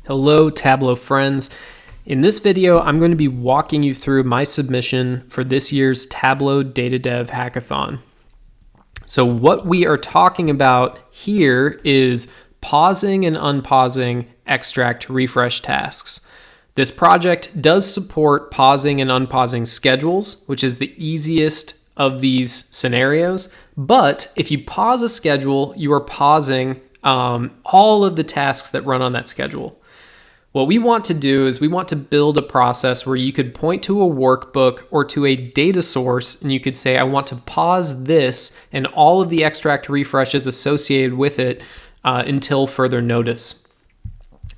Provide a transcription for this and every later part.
Hello, Tableau friends. In this video, I'm going to be walking you through my submission for this year's Tableau DataDev Hackathon. So what we are talking about here is pausing and unpausing extract refresh tasks. This project does support pausing and unpausing schedules, which is the easiest of these scenarios. But if you pause a schedule, you are pausing all of the tasks that run on that schedule. What we want to do is we want to build a process where you could point to a workbook or to a data source and you could say, I want to pause this and all of the extract refreshes associated with it until further notice.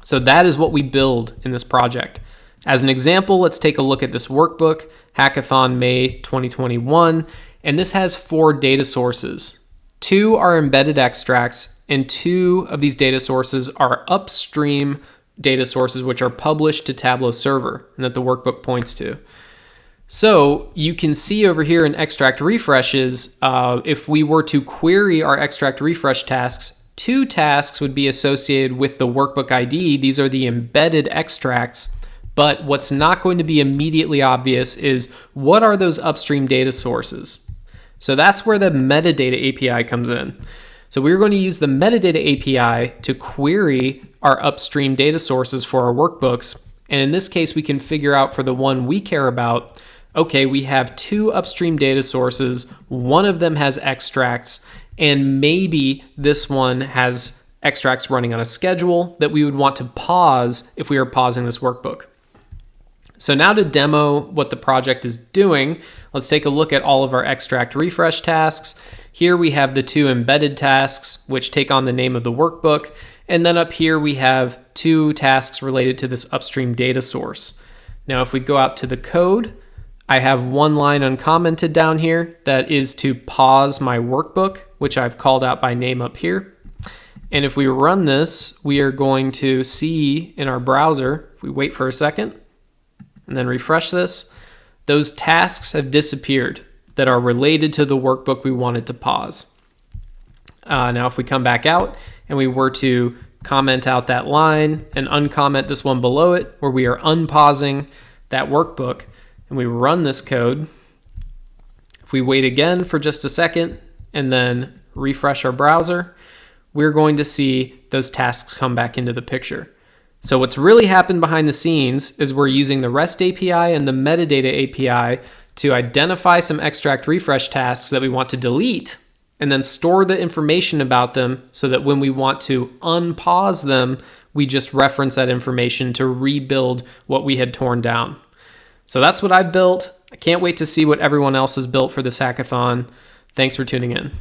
So that is what we build in this project. As an example, let's take a look at this workbook, Hackathon May 2021, and this has 4 data sources. 2 are embedded extracts, and 2 of these data sources are upstream data sources which are published to Tableau server and that the workbook points to. So you can see over here in extract refreshes, if we were to query our extract refresh tasks, 2 tasks would be associated with the workbook ID. These are the embedded extracts. But what's not going to be immediately obvious is what are those upstream data sources? So that's where the Metadata API comes in. So we're going to use the Metadata API to query our upstream data sources for our workbooks. And in this case, we can figure out for the one we care about, okay, we have 2 upstream data sources. One of them has extracts, and maybe this one has extracts running on a schedule that we would want to pause if we are pausing this workbook. So now to demo what the project is doing, let's take a look at all of our extract refresh tasks. Here we have the 2 embedded tasks, which take on the name of the workbook. And then up here we have 2 tasks related to this upstream data source. Now, if we go out to the code, I have 1 line uncommented down here that is to pause my workbook, which I've called out by name up here. And if we run this, we are going to see in our browser, if we wait for a second and then refresh this, those tasks have disappeared that are related to the workbook we wanted to pause. Now, if we come back out and we were to comment out that line and uncomment this one below it, where we are unpausing that workbook, and we run this code, if we wait again for just a second and then refresh our browser, we're going to see those tasks come back into the picture. So what's really happened behind the scenes is we're using the REST API and the Metadata API to identify some extract refresh tasks that we want to delete and then store the information about them so that when we want to unpause them, we just reference that information to rebuild what we had torn down. So that's what I've built. I can't wait to see what everyone else has built for this hackathon. Thanks for tuning in.